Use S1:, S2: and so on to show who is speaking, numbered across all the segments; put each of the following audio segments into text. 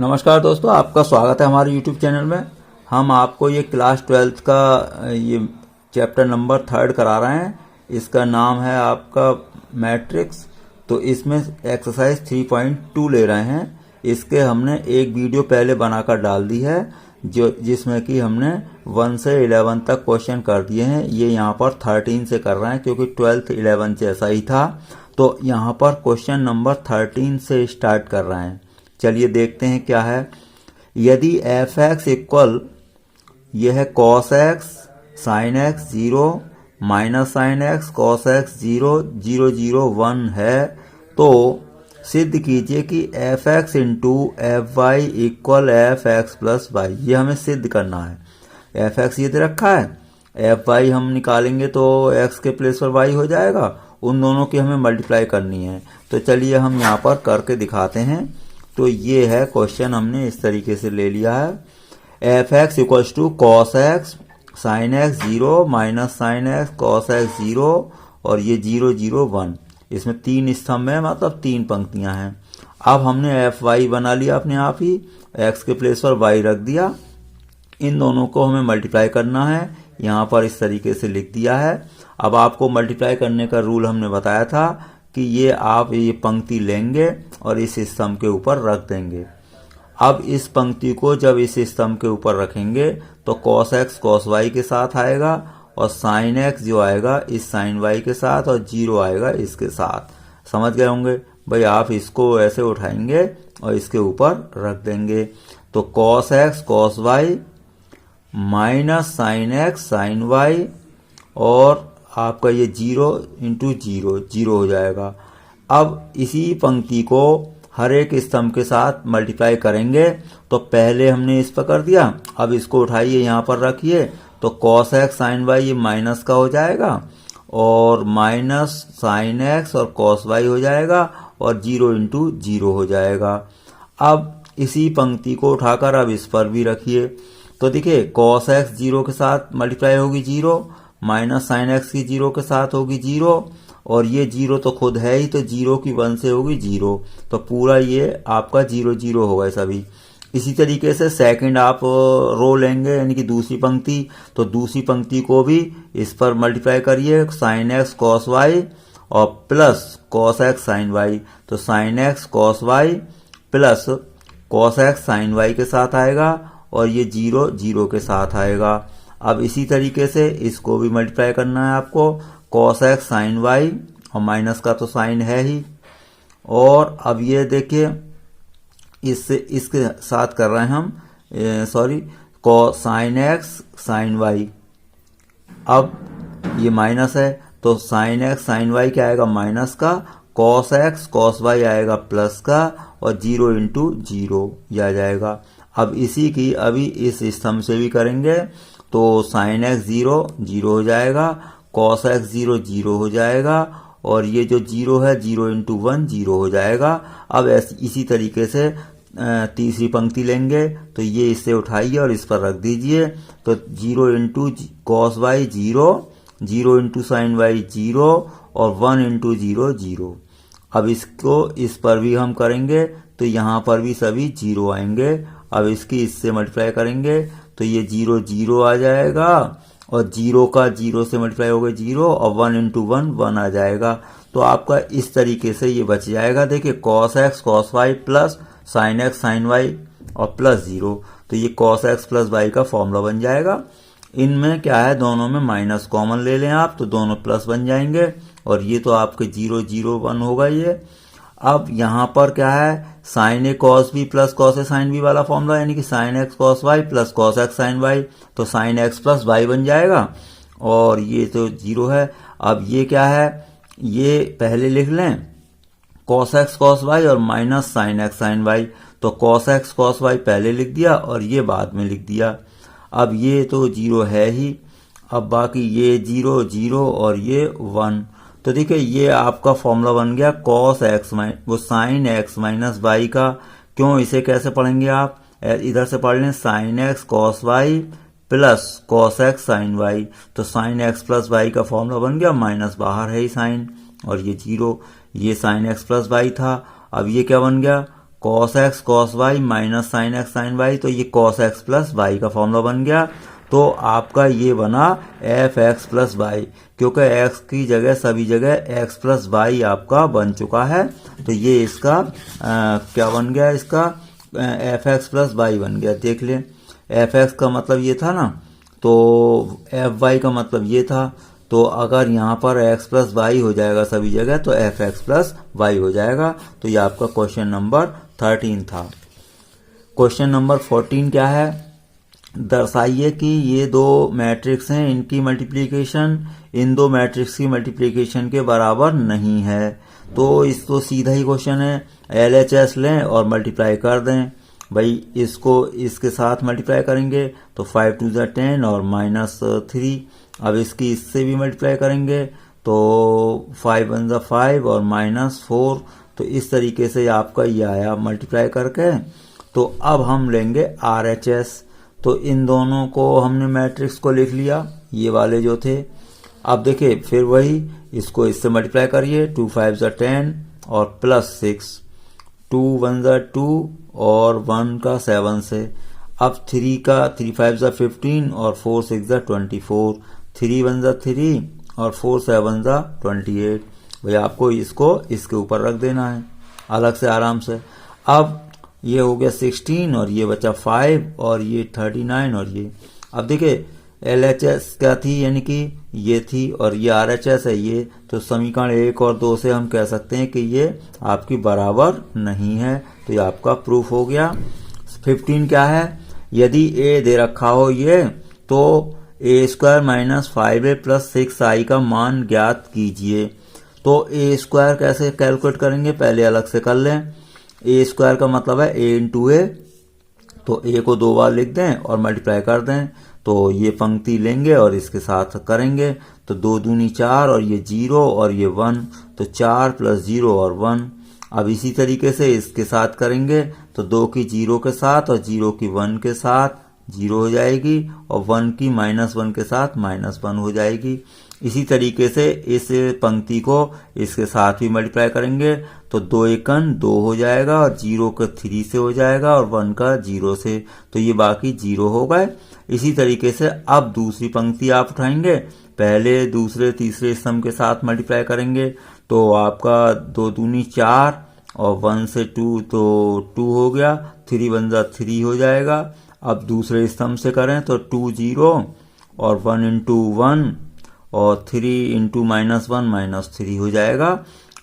S1: नमस्कार दोस्तों, आपका स्वागत है हमारे YouTube चैनल में। हम आपको ये क्लास 12th का ये चैप्टर नंबर 3 करा रहे हैं। इसका नाम है आपका मैट्रिक्स। तो इसमें एक्सरसाइज 3.2 ले रहे हैं। इसके हमने एक वीडियो पहले बनाकर डाल दी है जिसमें कि हमने 1 से 11 तक क्वेश्चन कर दिए हैं। ये यहाँ पर 13 से कर रहे हैं क्योंकि 12th 11 से ऐसा ही था। तो यहाँ पर क्वेश्चन नंबर 13 से स्टार्ट कर रहे हैं। चलिए देखते हैं क्या है। यदि एफ एक्स इक्वल यह है cos x sine X 0 minus sine x cos X 0 0 0 1 है तो सिद्ध कीजिए कि F X into F Y equal F X plus Y. ये हमें सिद्ध करना है। एफ एक्स ये दे रखा है, एफ वाई हम निकालेंगे तो एक्स के प्लेस पर वाई हो जाएगा। उन दोनों की हमें मल्टीप्लाई करनी है। तो चलिए हम यहाँ पर करके दिखाते हैं। तो ये है क्वेश्चन, हमने इस तरीके से ले लिया है। F X equals to cos x sine X 0 minus sine x cos X 0 और ये 0 0 1। इसमें 3 स्तंभ है, मतलब 3 पंक्तियां हैं। अब हमने एफ वाई बना लिया अपने आप ही, एक्स के प्लेस पर वाई रख दिया। इन दोनों को हमें मल्टीप्लाई करना है। यहाँ पर इस तरीके से लिख दिया है। अब आपको मल्टीप्लाई करने का रूल हमने बताया था कि ये आप ये पंक्ति लेंगे और इस स्तंभ के ऊपर रख देंगे। अब इस पंक्ति को जब इस स्तंभ के ऊपर रखेंगे तो cos x cos y के साथ आएगा और sin x जो आएगा इस sin y के साथ और 0 आएगा इसके साथ। समझ गए होंगे भाई। आप इसको ऐसे उठाएंगे और इसके ऊपर रख देंगे। तो cos x cos y minus sin x sin y और आपका ये 0 इंटू 0 0 हो जाएगा। अब इसी पंक्ति को हर एक स्तंभ के साथ मल्टीप्लाई करेंगे। तो पहले हमने इस पर कर दिया, अब इसको उठाइए यहाँ पर रखिए। तो cos x sin y ये माइनस का हो जाएगा और माइनस sin x और cos y हो जाएगा और 0 इंटू 0 हो जाएगा। अब इसी पंक्ति को उठाकर अब इस पर भी रखिए। तो देखिए cos x 0 के साथ मल्टीप्लाई होगी 0, माइनस साइन एक्स की 0 के साथ होगी 0 और ये 0 तो खुद है ही, तो 0 की 1 से होगी 0। तो पूरा ये आपका 0 0 होगा सभी। इसी तरीके से सेकंड आप रो लेंगे, यानी कि दूसरी पंक्ति। तो दूसरी पंक्ति को भी इस पर मल्टीप्लाई करिए, साइन एक्स कॉस वाई और plus cos x sine Y. तो sine x cos Y plus cos x sine y के साथ आएगा और ये 0 0 के साथ आएगा। अब इसी तरीके से इसको भी मल्टीप्लाई करना है आपको, cos x sin y और माइनस का तो साइन है ही। और अब ये देखिए इससे इसके साथ कर रहे हैं हम sin x sin y। अब ये माइनस है तो sin x sin y क्या आएगा माइनस का, cos x cos y आएगा प्लस का और 0 इंटू 0 ये आ जाएगा। अब इसी की अभी इस स्तंभ से भी करेंगे। तो sin x 0 0 हो जाएगा, cos x 0 0 हो जाएगा और ये जो 0 है 0 इंटू 1 0 हो जाएगा। अब इसी तरीके से तीसरी पंक्ति लेंगे। तो ये इससे उठाइए और इस पर रख दीजिए। तो 0 into cos Y 0, 0 into sine Y 0 और 1 इंटू 0 0। अब इसको इस पर भी हम करेंगे तो यहाँ पर भी सभी 0 आएंगे। अब इसकी इससे मल्टीप्लाई करेंगे तो ये 0 0 आ जाएगा और 0 का 0 से मल्टीप्लाई होगा 0 और 1 इंटू 1 1 आ जाएगा। तो आपका इस तरीके से ये बच जाएगा। देखिए cos x cos y plus sin x sin y और प्लस 0। तो ये cos x प्लस y का फॉर्मूला बन जाएगा। इनमें क्या है, दोनों में माइनस कॉमन ले लें आप तो दोनों प्लस बन जाएंगे और ये तो आपके 0 0 1 होगा ये। अब यहाँ पर क्या है, sine A cos B plus cos A sine B वाला फॉर्मूला, यानी कि sine x cos Y plus cos x sine Y. तो साइन एक्स प्लस वाई बन जाएगा और ये तो 0 है। अब ये क्या है, ये पहले लिख लें कॉस एक्स कॉस वाई और minus sine X sine Y. तो कॉस एक्स कॉस वाई पहले लिख दिया और ये बाद में लिख दिया। अब ये तो 0 है ही। अब बाकी ये 0 0 और ये 1। तो देखिए ये आपका फॉर्मूला बन गया cos x वो sin x माइनस वाई का। क्यों, इसे कैसे पढ़ेंगे आप, इधर से पढ़ लें sin x cos y plus cos x sin y। तो sin x प्लस y का फॉर्मूला बन गया, माइनस बाहर है ही साइन और ये 0, ये sin x प्लस y था। अब ये क्या बन गया cos x cos y minus sin x sin y, तो ये cos x प्लस y का फॉर्मूला बन गया। तो आपका ये बना एफ एक्स प्लस वाई, क्योंकि x की जगह सभी जगह x प्लस वाई आपका बन चुका है। तो ये इसका क्या बन गया, इसका एफ एक्स प्लस वाई बन गया। देख लें, एफ एक्स का मतलब ये था ना, तो एफ वाई का मतलब ये था। तो अगर यहाँ पर x प्लस वाई हो जाएगा सभी जगह, तो एफ एक्स प्लस वाई हो जाएगा। तो ये आपका क्वेश्चन नंबर 13 था। क्वेश्चन नंबर 14 क्या है, दर्शाइए कि ये दो मैट्रिक्स हैं, इनकी मल्टीप्लिकेशन इन दो मैट्रिक्स की मल्टीप्लिकेशन के बराबर नहीं है। तो इस तो सीधा ही क्वेश्चन है, LHS लें और मल्टीप्लाई कर दें। भाई इसको इसके साथ मल्टीप्लाई करेंगे तो 5 2 10 और -3। अब इसकी इससे भी मल्टीप्लाई करेंगे तो 5 1 5 और -4। तो इस तरीके से आपका ये आया मल्टीप्लाई करके। तो अब हम लेंगे RHS। तो इन दोनों को हमने मैट्रिक्स को लिख लिया, ये वाले जो थे। अब देखिए फिर वही इसको इससे मल्टीप्लाई करिए, 2 5 10 और +6, 2 1 2 और 1 का 7 से। अब 3 का 3 5 15 और 4 6 24, 3 1 3 और 4 7 28। भाई आपको इसको इसके ऊपर रख देना है अलग से आराम से। अब ये हो गया 16 और ये बचा 5 और ये 39 और ये। अब देखिए LHS क्या थी, यानी कि ये थी, और ये RHS है ये। तो समीकरण 1 और 2 से हम कह सकते हैं कि ये आपकी बराबर नहीं है। तो ये आपका प्रूफ हो गया। 15 क्या है, यदि A दे रखा हो ये, तो A² - 5A + 6I का मान ज्ञात कीजिए। तो A² कैसे कैलकुलेट करेंगे, पहले अलग से कर लें। A² का मतलब है A × A, तो A को 2 बार लिख दें और मल्टीप्लाई कर दें। तो ये पंक्ति लेंगे और इसके साथ करेंगे, तो 2 दूनी 4 और ये 0 और ये 1, तो 4 + 0 और 1। अब इसी तरीके से इसके साथ करेंगे, तो 2 की 0 के साथ और 0 की 1 के साथ 0 हो जाएगी, और 1 की -1 के साथ -1 हो जाएगी। इसी तरीके से इस पंक्ति को इसके साथ भी मल्टीप्लाई करेंगे, तो 2 एकन 2 हो जाएगा, और 0 का 3 से हो जाएगा, और 1 का 0 से। तो ये बाकी 0 हो गए। इसी तरीके से अब दूसरी पंक्ति आप उठाएंगे, पहले दूसरे तीसरे स्तंभ के साथ मल्टीप्लाई करेंगे, तो आपका 2 दूनी 4 और 1 से 2 तो 2 हो गया, 3 1 3 हो जाएगा। अब दूसरे स्तंभ से करें तो 2 0 और 1 × 1 और 3 × -1 -3 हो जाएगा।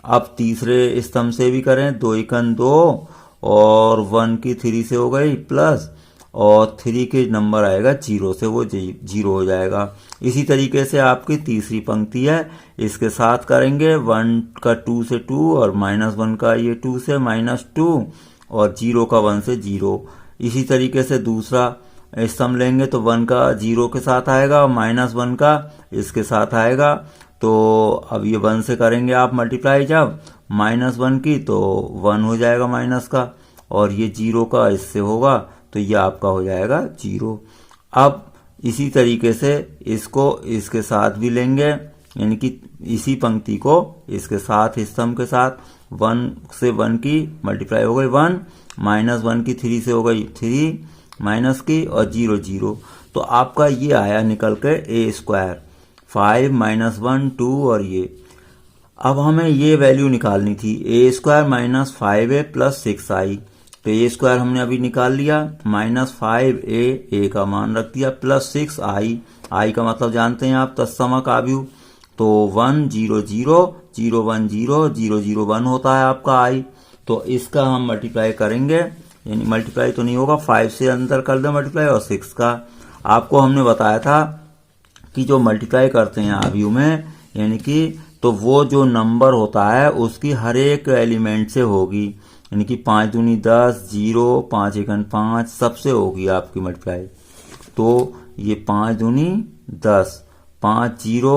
S1: अब तीसरे स्तंभ से भी करें, 2 एकन 2 और 1 की 3 से हो गई प्लस, और 3 के नंबर आएगा 0 से, वो 0 हो जाएगा। इसी तरीके से आपकी तीसरी पंक्ति है, इसके साथ करेंगे 1 का 2 से 2 और -1 का ये 2 से -2 और 0 का 1 से 0। इसी तरीके से दूसरा स्तंभ लेंगे, तो 1 का 0 के साथ आएगा और -1 का इसके साथ आएगा। तो अब ये 1 से करेंगे आप मल्टीप्लाई, जब -1 की तो 1 हो जाएगा माइनस का, और ये 0 का इससे होगा, तो ये आपका हो जाएगा 0। अब इसी तरीके से इसको इसके साथ भी लेंगे, यानी कि इसी पंक्ति को इसके साथ स्तंभ के साथ 1 से 1 की मल्टीप्लाई हो गई 1, -1 की 3 से हो गई 3 माइनस की, और 0 0। तो आपका ये आया निकल के A², 5 -1 2 और ये। अब हमें ये वैल्यू निकालनी थी, A² - 5A + 6I। तो A² हमने अभी निकाल लिया, -5A A का मान रख दिया, +6I, I का मतलब जानते हैं आप, तत्समक आव्यूह। तो 1 0 0 0 1 0 0 0 1 होता है आपका I। तो इसका हम मल्टीप्लाई करेंगे, यानी मल्टीप्लाई तो नहीं होगा, 5 से अंदर कर दो मल्टीप्लाई, और 6 का। आपको हमने बताया था कि जो मल्टीप्लाई करते हैं आव्यूह में, यानी कि तो वो जो नंबर होता है उसकी हर एक एलिमेंट से होगी, यानी कि 5 दूनी 10, 0, 5 एकन 5, सबसे होगी आपकी मल्टीप्लाई। तो ये 5 दूनी 10, 5 0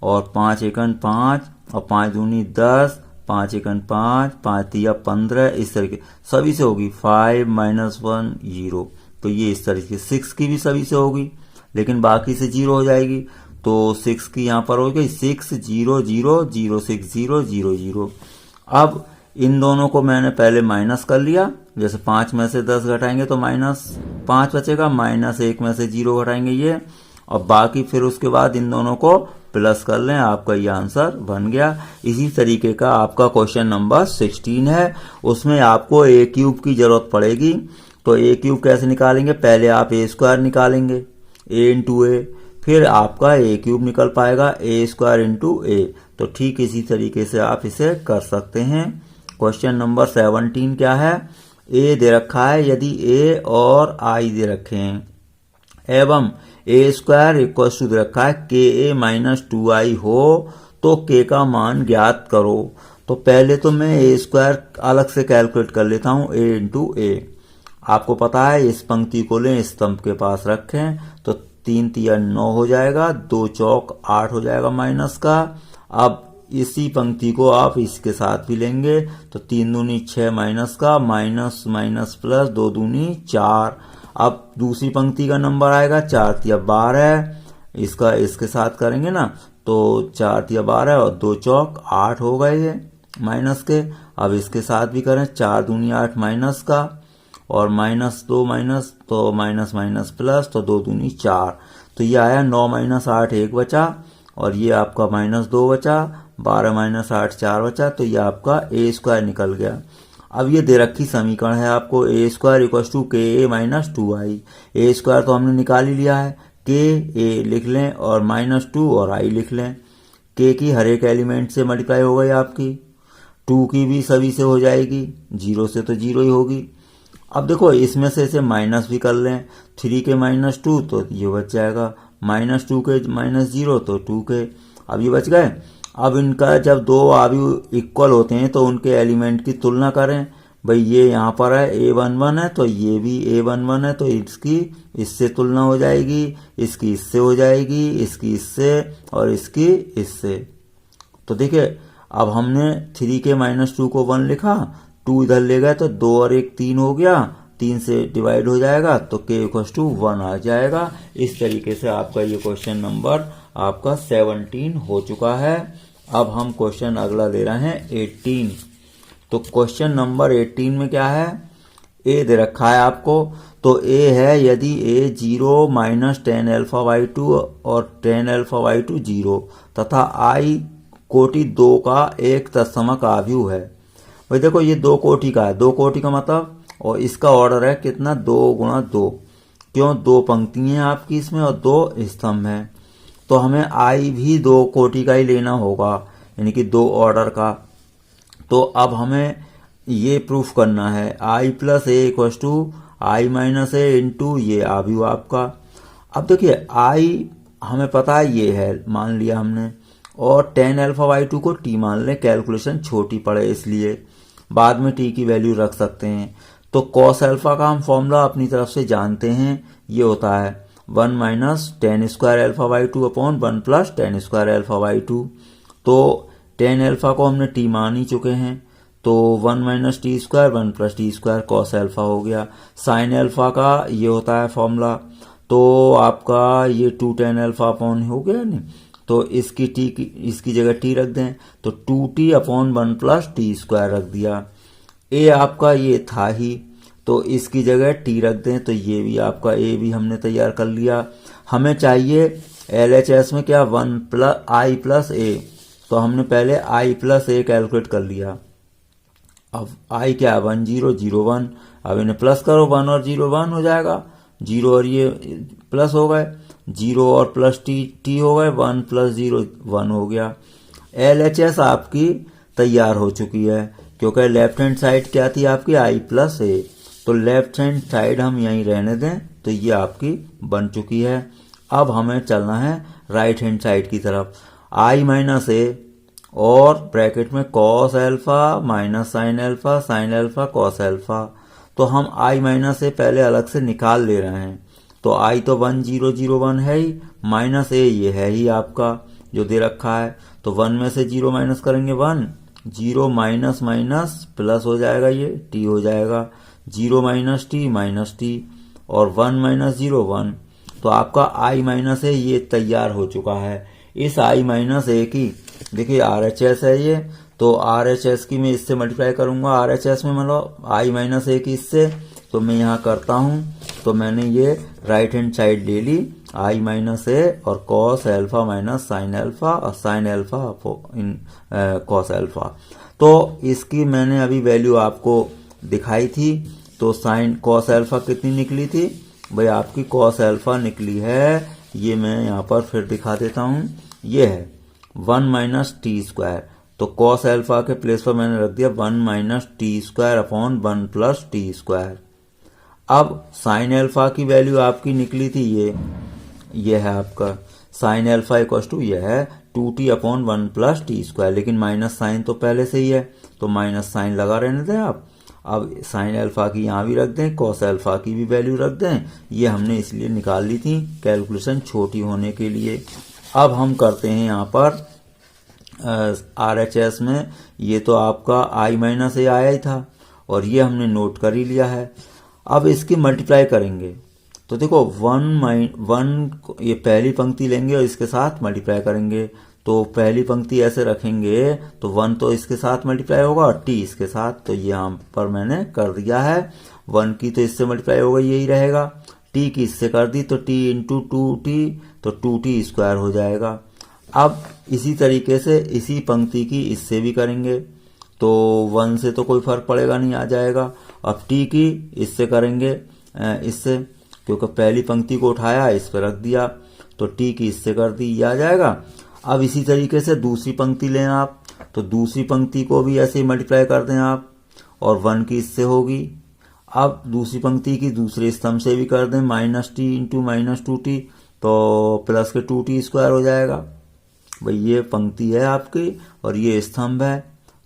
S1: और 5 एकन 5, और 5 दूनी 10, 5 एकन 5, 5 तिया 15, इस तरीके सभी से होगी। 5 -1 0, तो ये इस तरीके। 6 की भी सभी से होगी, लेकिन बाकी से 0 हो जाएगी। तो 6 की यहाँ पर हो गई 6 0 0 0 6 0 0 0। अब इन दोनों को मैंने पहले माइनस कर लिया, जैसे 5 में से 10 घटाएंगे तो -5 बचेगा, -1 में से 0 घटाएंगे ये, और बाकी फिर उसके बाद इन दोनों को प्लस कर लें, आपका ये आंसर बन गया। इसी तरीके का आपका क्वेश्चन नंबर 16 है, उसमें आपको ए क्यूब की जरूरत पड़ेगी। तो ए क्यूब कैसे निकालेंगे, पहले आप ए स्क्वायर निकालेंगे, ए इंटू ए, फिर आपका ए क्यूब निकल पाएगा ए स्क्वायर इंटू ए। तो ठीक इसी तरीके से आप इसे कर सकते हैं। क्वेश्चन नंबर 17 क्या है, ए दे रखा है, यदि ए और आई दे रखे हैं एवं ए स्क्वायर इक्वल टू दे रखा है के ए माइनस 2i हो तो के का मान ज्ञात करो। तो पहले तो मैं ए स्क्वायर अलग से कैलकुलेट कर लेता हूं, ए इंटू ए। आपको पता है इस पंक्ति को लें, स्तंभ के पास रखें, तो 3 तिया 9 हो जाएगा, 2 चौक 8 हो जाएगा माइनस का। अब इसी पंक्ति को आप इसके साथ भी लेंगे तो 3 दूनी 6 माइनस का, माइनस माइनस प्लस, 2 दूनी 4। अब दूसरी पंक्ति का नंबर आएगा 4 तिया 12, इसका इसके साथ करेंगे ना तो 4 तिया 12 और 2 चौक 8 हो गए ये माइनस के। अब इसके साथ भी करें, 4 दूनी 8 माइनस का, और -2 माइनस, तो माइनस माइनस प्लस, तो 2 दूनी 4। तो ये आया 9 माइनस 8 1 बचा, और ये आपका -2 बचा, 12 माइनस 8 4 बचा। तो ये आपका ए स्क्वायर निकल गया। अब ये दे रखी समीकरण है आपको ए स्क्वायर इक्वल टू के ए माइनस 2i। ए स्क्वायर तो हमने निकाल ही लिया है, के ए लिख लें और -2 और आई लिख लें। के की हर एक एलिमेंट से मल्टीप्लाई हो गई आपकी, 2 की भी सभी से हो जाएगी, 0 से तो 0 ही होगी। अब देखो इसमें से इसे माइनस भी कर लें, 3 के -2 तो ये बच जाएगा, -2 के -0 तो 2 के, अब ये बच गए। अब इनका जब दो आव्यूह इक्वल होते हैं तो उनके एलिमेंट की तुलना करें। भाई ये यहाँ पर है a11 है तो ये भी a11 है, तो इसकी इससे तुलना हो जाएगी, इसकी इससे हो जाएगी, इसकी इससे और इसकी इससे। तो देखिए अब हमने 3 के -2 को 1 लिखा, 2 इधर ले गए तो 2 और 1 3 हो गया, 3 से डिवाइड हो जाएगा तो k = 1 आ जाएगा। इस तरीके से आपका ये क्वेश्चन नंबर आपका 17 हो चुका है। अब हम क्वेश्चन अगला ले रहे हैं 18। तो क्वेश्चन नंबर 18 में क्या है, ए दे रखा है आपको। तो ए है यदि ए 0 - tan α/2 और tan α/2 0 तथा i कोटि 2 का एक तत्समक आव्यूह है। भाई देखो ये 2 कोटि का है, 2 कोटि का मतलब, और इसका ऑर्डर है कितना, 2 × 2। क्यों, 2 पंक्तियां हैं आपकी इसमें और 2 स्तंभ हैं, तो हमें आई भी 2 कोटि का ही लेना होगा, यानी कि 2 ऑर्डर का। तो अब हमें ये प्रूफ करना है i + a = i - a into ये आव्यूह आपका। अब देखिए i हमें पता है ये है, मान लिया हमने, और tan α/2 को t मान लें, कैलकुलेशन छोटी पड़े इसलिए, बाद में t की वैल्यू रख सकते हैं। तो cos α का हम फॉर्मूला अपनी तरफ से जानते हैं, ये होता है 1 - tan² α/2 / 1 + tan² α/2। तो tan α को हमने t मान ही चुके हैं, तो 1 - t² 1 + t² cos α हो गया। sin α का ये होता है फॉर्मूला, तो आपका ये 2 tan α हो गया नहीं, तो इसकी जगह t रख दें, तो 2t / 1 + t² रख दिया। a आपका ये था ही, तो इसकी जगह t रख दें, तो ये भी आपका a भी हमने तैयार कर लिया। हमें चाहिए LHS में क्या, 1 + i + a, तो हमने पहले i + a कैलकुलेट कर लिया। अब i क्या है, 1 0 0 1, अब इन्हें प्लस करो, 1 और 0 1 हो जाएगा, 0 और ये प्लस हो गए, 0 और प्लस t हो गए, 1 + 0 1 हो गया। LHS आपकी तैयार हो चुकी है, क्योंकि लेफ्ट हैंड साइड क्या थी आपकी, i + a, तो लेफ्ट हैंड साइड हम यहीं रहने दें, तो ये आपकी बन चुकी है। अब हमें चलना है राइट हैंड साइड की तरफ, i - a और ब्रैकेट में cos α - sin α sin α cos α। तो हम i - a पहले अलग से निकाल ले रहे हैं, तो i तो 1 0 0 1 है ही, -a ये है ही आपका जो दे रखा है, तो 1 में से 0 माइनस करेंगे 1, 0 माइनस माइनस प्लस हो जाएगा, ये t हो जाएगा, 0 - t - t और 1 - 0 1। तो आपका i - a ये तैयार हो चुका है। इस i - a की देखिए RHS है ये, तो RHS की मैं इससे मल्टीप्लाई करूंगा। RHS में मतलब I-1 इससे, तो मैं यहाँ करता हूँ। तो मैंने ये राइट हैंड साइड ले ली I-A और cos alpha minus sine alpha और साइन अल्फा इन कॉस अल्फा। तो इसकी मैंने अभी वैल्यू आपको दिखाई थी। तो साइन कॉस अल्फा कितनी निकली थी भाई? आपकी कॉस अल्फा निकली है, ये मैं यहाँ पर फिर दिखा देता हूँ, ये है 1 माइनस टी स्क्वायर। तो कॉस अल्फा के प्लेस पर मैंने रख दिया 1 minus t square upon 1 plus t square. अब साइन अल्फा की वैल्यू आपकी निकली थी ये है आपका साइन अल्फा इक्वल टू ये है 2t upon 1 plus t square, लेकिन माइनस साइन तो पहले से ही है तो माइनस साइन लगा रहने दें आप। अब साइन अल्फा की यहाँ भी रख दें, कॉस अल्फा की भी वैल्यू रख दें। ये हमने इसलिए निकाल ली थी कैलकुलेशन छोटी होने के लिए। अब हम करते हैं यहाँ पर RHS में, ये तो आपका I-A आया ही था और ये हमने नोट कर ही लिया है। अब इसकी मल्टीप्लाई करेंगे तो देखो 1 ये पहली पंक्ति लेंगे और इसके साथ मल्टीप्लाई करेंगे। तो पहली पंक्ति ऐसे रखेंगे तो 1 तो इसके साथ मल्टीप्लाई होगा और t इसके साथ, तो यहाँ पर मैंने कर दिया है। 1 की तो इससे मल्टीप्लाई होगा, यही रहेगा। t की इससे कर दी तो t इंटू 2t, तो 2t स्क्वायर हो जाएगा। अब इसी तरीके से इसी पंक्ति की इससे भी करेंगे तो 1 से तो कोई फर्क पड़ेगा नहीं, आ जाएगा। अब t की इससे करेंगे इससे, क्योंकि पहली पंक्ति को उठाया इस पर रख दिया, तो t की इससे कर दी, ये आ जाएगा। अब इसी तरीके से दूसरी पंक्ति लें आप, तो दूसरी पंक्ति को भी ऐसे ही मल्टीप्लाई कर दें आप और 1 की इससे होगी। अब दूसरी पंक्ति की दूसरे स्तंभ से भी कर दें minus T into minus 2t, तो प्लस के 2t स्क्वायर हो जाएगा। भाई ये पंक्ति है आपकी और ये स्तंभ है,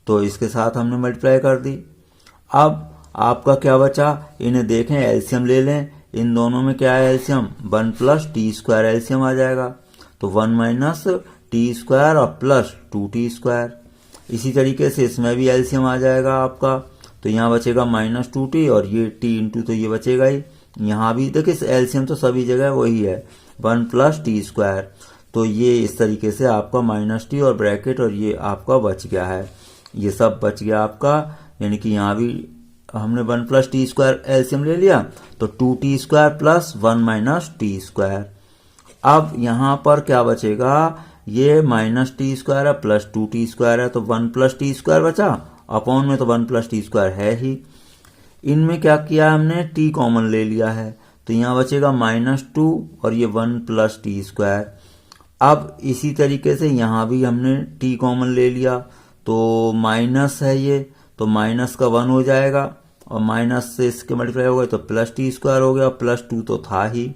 S1: तो इसके साथ हमने मल्टीप्लाई कर दी। अब आपका क्या बचा, इन्हें देखें, एलसीएम ले लें। इन दोनों में क्या है LCM? 1 plus t square LCM आ जाएगा, तो 1 माइनस टी स्क्वायर और प्लस 2t स्क्वायर। इसी तरीके से इसमें भी एलसीएम आ जाएगा आपका, तो यहाँ बचेगा माइनस 2t और ये t इंटू तो ये बचेगा ही। यहाँ भी देखिए एलसीएम तो सभी जगह वही है 1 प्लस टी स्क्वायर, तो ये इस तरीके से आपका माइनस टी और ब्रैकेट और ये आपका बच गया है, ये सब बच गया आपका। यानी कि यहाँ भी हमने 1 प्लस टी स्क्वायर एलसीएम ले लिया, तो 2t square plus 1 minus t square. अब यहाँ पर क्या बचेगा, ये माइनस टी स्क्वायर है प्लस 2t स्क्वायर है, तो 1 प्लस टी स्क्वायर बचा, अपॉन में तो 1 प्लस टी स्क्वायर है ही। इनमें क्या किया हमने, t कॉमन ले लिया है, तो यहाँ बचेगा -2 और ये 1 प्लस टी स्क्वायर। अब इसी तरीके से यहाँ भी हमने t कॉमन ले लिया, तो माइनस है ये, तो माइनस का 1 हो जाएगा और माइनस से इसके मल्टीप्लाई हो गए तो प्लस टी स्क्वायर हो गया, प्लस 2 तो था ही।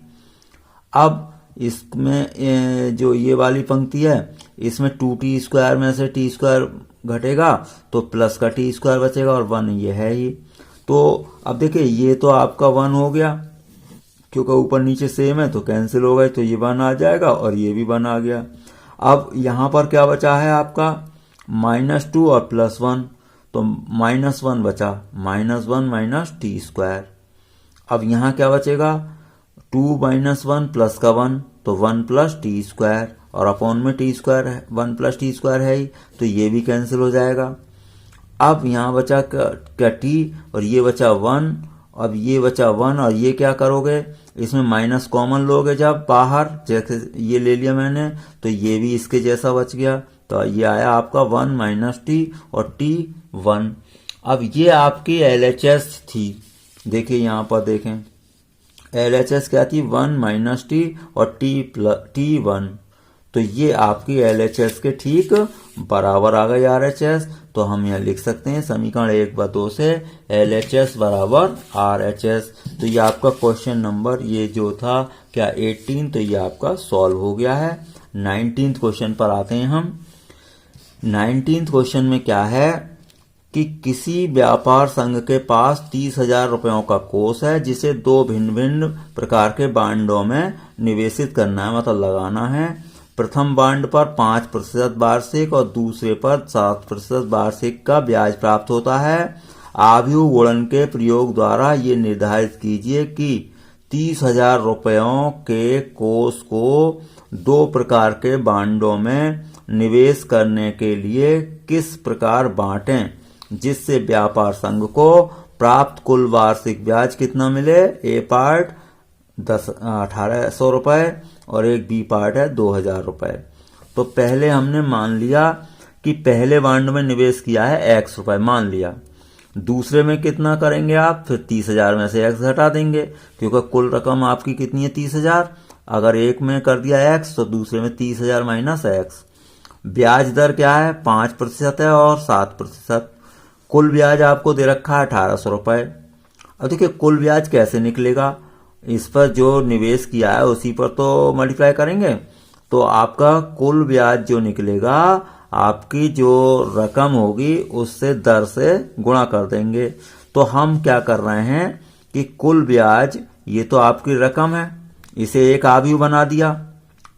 S1: अब इसमें जो ये वाली पंक्ति है इसमें 2t स्क्वायर में से t स्क्वायर घटेगा तो प्लस का t स्क्वायर बचेगा और 1 ये है ही। तो अब देखिए ये तो आपका 1 हो गया, क्योंकि ऊपर नीचे सेम है तो कैंसिल हो गए, तो ये 1 आ जाएगा और ये भी 1 आ गया। अब यहाँ पर क्या बचा है आपका -2 और +1, तो -1 बचा, -1 माइनस टी स्क्वायर। अब यहाँ क्या बचेगा, 2 माइनस 1 प्लस का 1, तो 1 प्लस टी स्क्वायर और अपॉन में टी स्क्वायर है, 1 प्लस टी स्क्वायर है ही, तो ये भी कैंसिल हो जाएगा। अब यहाँ बचा क्या टी और ये बचा 1, अब ये बचा 1 और ये क्या करोगे, इसमें माइनस कॉमन लोगे जब बाहर, जैसे ये ले लिया मैंने, तो ये भी इसके जैसा बच गया, तो ये आया आपका 1 माइनस टी और टी 1। अब ये आपकी LHS थी, देखिए यहाँ पर देखें LHS क्या थी, 1 माइनस टी और टी 1, तो ये आपकी LHS के ठीक बराबर आ गई RHS। तो हम यहाँ लिख सकते हैं समीकरण 1/2 से LHS बराबर RHS। तो ये आपका क्वेश्चन नंबर ये जो था क्या 18, तो ये आपका सॉल्व हो गया है। 19th क्वेश्चन पर आते हैं हम। 19th क्वेश्चन में क्या है कि किसी व्यापार संघ के पास 30,000 रुपयों का कोष है जिसे 2 भिन्न भिन्न प्रकार के बांडों में निवेशित करना है, मतलब लगाना है। प्रथम बांड पर 5% वार्षिक और दूसरे पर 7% वार्षिक का ब्याज प्राप्त होता है। आव्यूह गुणन के प्रयोग द्वारा ये निर्धारित कीजिए कि 30,000 रुपयों के कोष को 2 प्रकार के बांडों में निवेश करने के लिए किस प्रकार बांटें जिससे व्यापार संघ को प्राप्त कुल वार्षिक ब्याज कितना मिले। ए पार्ट 1800 रुपए और एक बी पार्ट है 2000 रुपए। तो पहले हमने मान लिया कि पहले बांड में निवेश किया है x रुपए, मान लिया। दूसरे में कितना करेंगे आप, फिर 30,000 में से x घटा देंगे, क्योंकि कुल रकम आपकी कितनी है 30,000। अगर एक में कर दिया x तो दूसरे में 30,000 माइनस x। ब्याज दर क्या है, 5% है और 7%। कुल ब्याज आपको दे रखा है 1800 रुपए। अब देखिए कुल ब्याज कैसे निकलेगा, इस पर जो निवेश किया है उसी पर तो मल्टीप्लाई करेंगे। तो आपका कुल ब्याज जो निकलेगा, आपकी जो रकम होगी उससे दर से गुणा कर देंगे। तो हम क्या कर रहे हैं कि कुल ब्याज, ये तो आपकी रकम है, इसे एक आव्यूह बना दिया,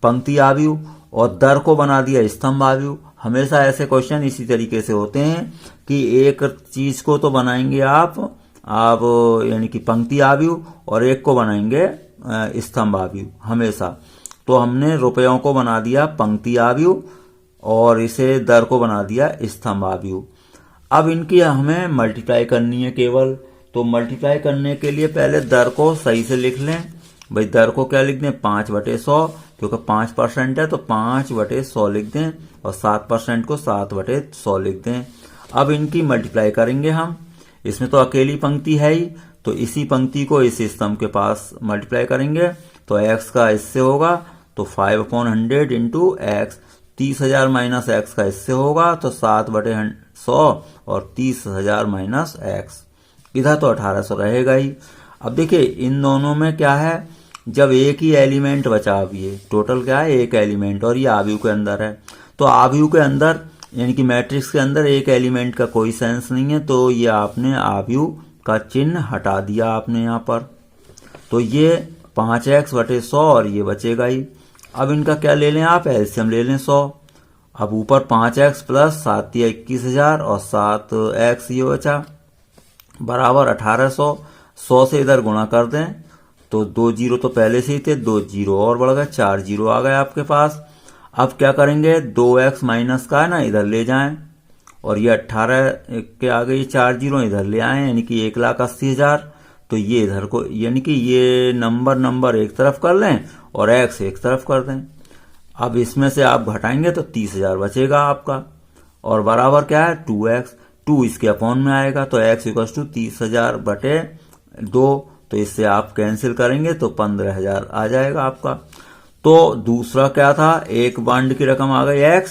S1: पंक्ति आव्यूह, और दर को बना दिया स्तंभ आव्यूह। हमेशा ऐसे क्वेश्चन इसी तरीके से होते हैं कि एक चीज को तो बनाएंगे आप यानी कि पंक्ति आव्यूह, और एक को बनाएंगे स्तंभ आव्यूह हमेशा। तो हमने रुपयों को बना दिया पंक्ति आव्यूह और इसे दर को बना दिया स्तंभ आव्यूह। अब इनकी हमें मल्टीप्लाई करनी है केवल। तो मल्टीप्लाई करने के लिए पहले दर को सही से लिख लें। भाई दर को क्या लिख दें, 5/100, क्योंकि 5% है तो 5/100 लिख दें, और 7% को 7/100 लिख दें। अब इनकी मल्टीप्लाई करेंगे हम। इसमें तो अकेली पंक्ति है ही, तो इसी पंक्ति को इस स्तंभ के पास मल्टीप्लाई करेंगे। तो x का इससे होगा तो 5/100 इंटू x। 30,000 माइनस x का इससे होगा तो 7/100 और 30,000 माइनस x। इधर तो 1800 रहेगा ही। अब देखिए इन दोनों में क्या है, जब एक ही एलिमेंट बचा, अब ये टोटल क्या है, एक एलिमेंट, और ये आव्यूह के अंदर है। तो आव्यूह के अंदर यानी कि मैट्रिक्स के अंदर एक एलिमेंट का कोई सेंस नहीं है, तो ये आपने आव्यूह का चिन्ह हटा दिया आपने यहाँ पर। तो ये 5x/100 और ये बचेगा ही। अब इनका क्या ले लें आप, एलसीएम ले लें 100। अब ऊपर 5x प्लस 7 या 21,000 और 7x ये बचा बराबर 1800। 100 से इधर गुणा कर दें तो 2 जीरो तो पहले से ही थे, 2 जीरो और बढ़ गए, 4 जीरो आ गए आपके पास। अब क्या करेंगे, 2x माइनस का है ना, इधर ले जाएं, और ये 18 के आगे ये 4 जीरो इधर ले आए, यानी कि 1,80,000। तो ये इधर को यानी कि ये नंबर एक तरफ कर लें और x एक तरफ कर दें। अब इसमें से आप घटाएंगे तो 30,000 बचेगा आपका, और बराबर क्या है 2x। 2 इसके अपॉन में आएगा तो x इक्वल टू 30,000/2। तो इससे आप कैंसिल करेंगे तो 15,000 आ जाएगा आपका। तो दूसरा क्या था, एक बांड की रकम आ गई x,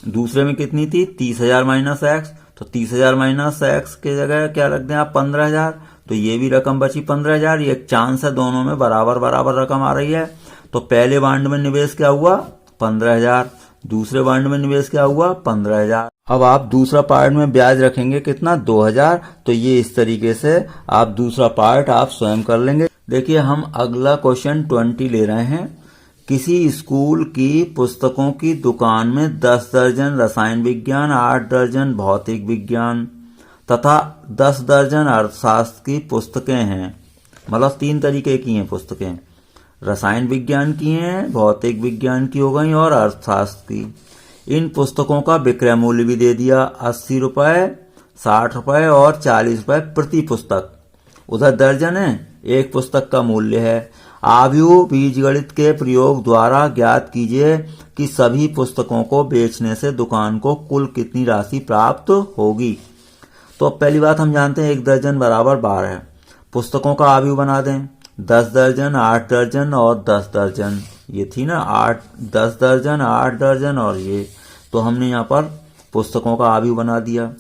S1: दूसरे में कितनी थी 30,000 माइनस x। तो 30,000 माइनस x के जगह क्या रख दें आप 15,000। तो ये भी रकम बची 15,000। ये एक चांस है, दोनों में बराबर बराबर रकम आ रही है। तो पहले बांड में निवेश क्या हुआ 15,000, दूसरे बांड में निवेश क्या हुआ 15,000। अब आप दूसरा पार्ट में ब्याज रखेंगे कितना 2,000। तो ये इस तरीके से आप दूसरा पार्ट आप स्वयं कर लेंगे। देखिए हम अगला क्वेश्चन 20 ले रहे हैं। किसी स्कूल की पुस्तकों की दुकान में 10 दर्जन रसायन विज्ञान, 8 दर्जन भौतिक विज्ञान तथा 10 दर्जन अर्थशास्त्र की पुस्तकें हैं। मतलब 3 तरीके की हैं पुस्तकें, रसायन विज्ञान की हैं, भौतिक विज्ञान की हो गई और अर्थशास्त्र की। इन पुस्तकों का विक्रय मूल्य भी दे दिया, 80 रुपए, 60 रुपए और 40 रुपए प्रति पुस्तक। उधर दर्जन है, एक पुस्तक का मूल्य है। आव्यूह बीजगणित के प्रयोग द्वारा ज्ञात कीजिए कि सभी पुस्तकों को बेचने से दुकान को कुल कितनी राशि प्राप्त होगी। तो पहली बात हम जानते हैं 1 दर्जन बराबर 12 है। पुस्तकों का आव्यूह बना दें, 10 दर्जन, 8 दर्जन और 10 दर्जन। ये थी ना 10 दर्जन, 8 दर्जन और ये, तो हमने यहाँ पर पुस्तकों का आव्यूह बना दिया।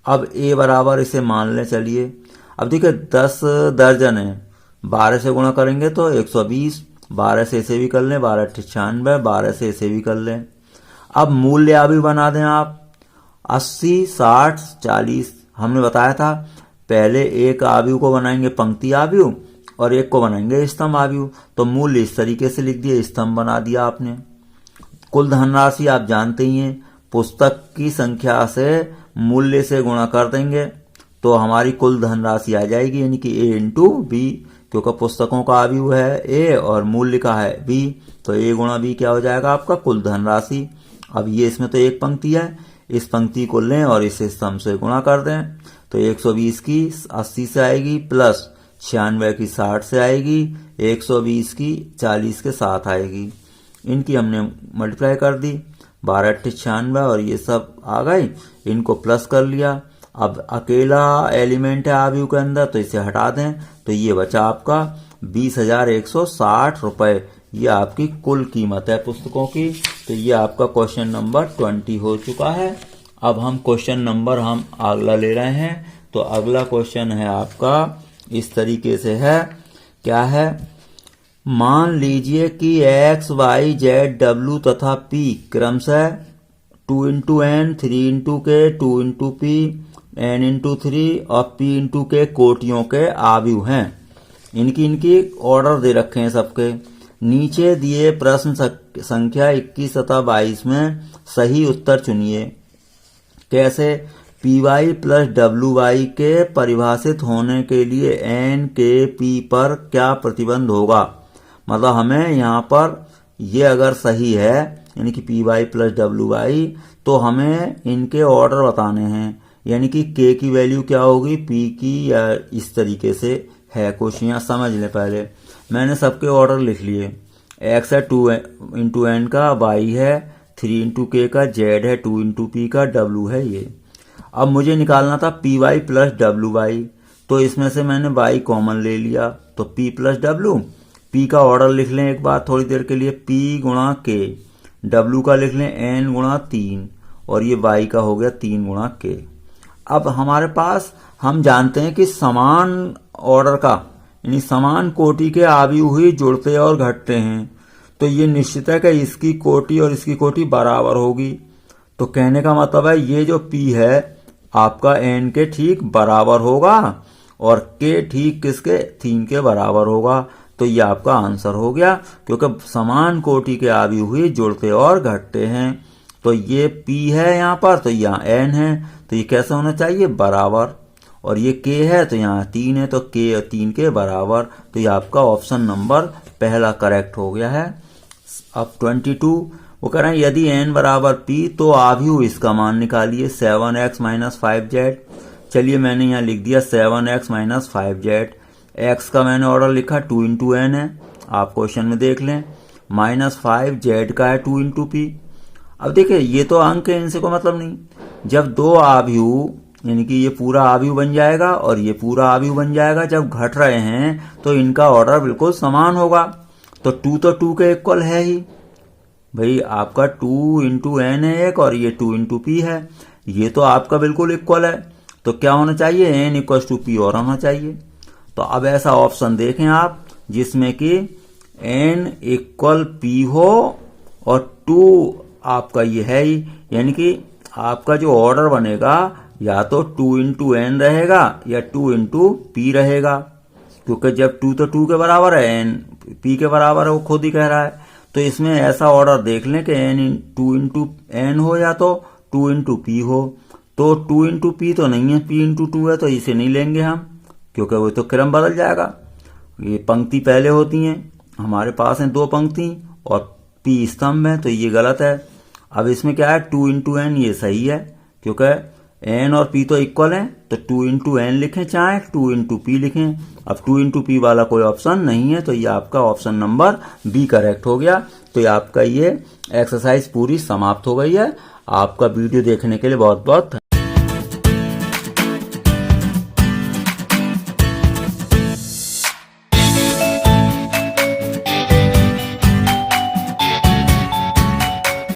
S1: अब ए बराबर इसे मान लें, चलिए। अब देखिए 10 दर्जन है, 12 से गुणा करेंगे तो 120, 12 से इसे भी कर लें, 12 96, 12 से इसे भी कर लें। अब मूल्य आव्यूह बना दें आप, 80, 60, 40। हमने बताया था पहले एक आव्यूह को बनाएंगे पंक्ति आव्यूह और एक को बनाएंगे स्तंभ आव्यूह। तो मूल्य इस तरीके से लिख दिया, स्तंभ बना दिया आपने। कुल धनराशि आप जानते ही हैं, पुस्तक की संख्या से मूल्य से गुणा कर देंगे तो हमारी कुल धनराशि आ जाएगी, यानी कि A इंटू बी, क्योंकि पुस्तकों का आव्यूह है A और मूल्य का है B। तो A गुणा B क्या हो जाएगा आपका कुल धनराशि। अब ये इसमें तो एक पंक्ति है, इस पंक्ति को लें और इसे सम से गुणा कर दें। तो 120 की 80 से आएगी प्लस 96 की 60 से आएगी, 120 की 40 के साथ आएगी। इनकी हमने मल्टीप्लाई कर दी, 12 × 96 और ये सब आ गए, इनको प्लस कर लिया। अब अकेला एलिमेंट है आव्यूह के अंदर तो इसे हटा दें, तो ये बचा आपका 20,160 रुपए। ये आपकी कुल कीमत है पुस्तकों की। तो ये आपका क्वेश्चन नंबर 20 हो चुका है। अब हम क्वेश्चन नंबर अगला ले रहे हैं। तो अगला क्वेश्चन है आपका इस तरीके से है, क्या है, मान लीजिए कि x, y, z, w तथा p क्रमशः 2 × n, 3 × k, 2 × p, n × 3 और p × k कोटियों के आव्यूह हैं। इनकी ऑर्डर दे रखे हैं सबके। नीचे दिए प्रश्न संख्या 21 तथा 22 में सही उत्तर चुनिए। कैसे? py + wy के परिभाषित होने के लिए n के p पर क्या प्रतिबंध होगा। मतलब हमें यहाँ पर ये अगर सही है यानी कि py + wy, तो हमें इनके ऑर्डर बताने हैं। यानी कि k की वैल्यू क्या होगी, p की, या इस तरीके से है कुछ। यहाँ समझ लें, पहले मैंने सबके ऑर्डर लिख लिए। x है 2 × n का, y है 3 × k का, z है 2 × p का, w है ये। अब मुझे निकालना था py + wy, तो इसमें से मैंने y कॉमन ले लिया, तो p + w। p का ऑर्डर लिख लें एक बार थोड़ी देर के लिए, p × k, w का लिख लें n × 3 और ये y का हो गया 3 × k। अब हमारे पास, हम जानते हैं कि समान ऑर्डर का यानी समान कोटि के आव्यूह ही जुड़ते और घटते हैं। तो ये निश्चित है कि इसकी कोटि और इसकी कोटि बराबर होगी। तो कहने का मतलब है ये जो p है आपका n के ठीक बराबर होगा और k ठीक किसके, 3 के बराबर होगा। तो ये आपका आंसर हो गया, क्योंकि समान कोटि के आव्यूह ही जुड़ते और घटते हैं। तो ये p है यहाँ पर, तो यहाँ n है, तो ये कैसे होना चाहिए, बराबर। और ये k है तो यहाँ 3 है, तो k 3 के बराबर। तो ये आपका ऑप्शन नंबर पहला करेक्ट हो गया है। अब 22 वो कह रहे हैं यदि n बराबर p तो आव्यूह इसका मान निकालिए 7x - 5z। चलिए मैंने यहाँ लिख दिया 7x - 5z। x का मैंने ऑर्डर लिखा 2 × n है, आप क्वेश्चन में देख लें, -5z का है 2 × p। अब देखिए ये तो अंक है, इनसे कोई मतलब नहीं। जब दो आव्यूह यानी कि ये पूरा आव्यूह बन जाएगा और ये पूरा आव्यूह बन जाएगा, जब घट रहे हैं तो इनका ऑर्डर बिल्कुल समान होगा। तो 2 तो 2 के इक्वल है ही भाई, आपका 2 × n है एक और ये 2 × p है, ये तो आपका बिल्कुल इक्वल है। तो क्या होना चाहिए, n = p और होना चाहिए। तो अब ऐसा ऑप्शन देखें आप जिसमें कि n = p हो और 2 आपका ये है ही, यानी कि आपका जो ऑर्डर बनेगा या तो 2 × n रहेगा या 2 × p रहेगा, क्योंकि जब 2 तो 2 के बराबर है, n p के बराबर है, वो खुद ही कह रहा है। तो इसमें ऐसा ऑर्डर देख लें कि n 2 × n हो या तो 2 × p हो। तो 2 × p तो नहीं है, p × 2 है, तो इसे नहीं लेंगे हम, क्योंकि वो तो क्रम बदल जाएगा। ये पंक्ति पहले होती हैं, हमारे पास हैं 2 पंक्ति और p स्तंभ है, तो ये गलत है। अब इसमें क्या है, 2 × n, ये सही है, क्योंकि n और p तो इक्वल हैं, तो 2 × n लिखें चाहे 2 × p लिखें। अब 2 × p वाला कोई ऑप्शन नहीं है, तो ये आपका ऑप्शन नंबर बी करेक्ट हो गया। तो ये आपका ये एक्सरसाइज पूरी समाप्त हो गई है। आपका वीडियो देखने के लिए बहुत बहुत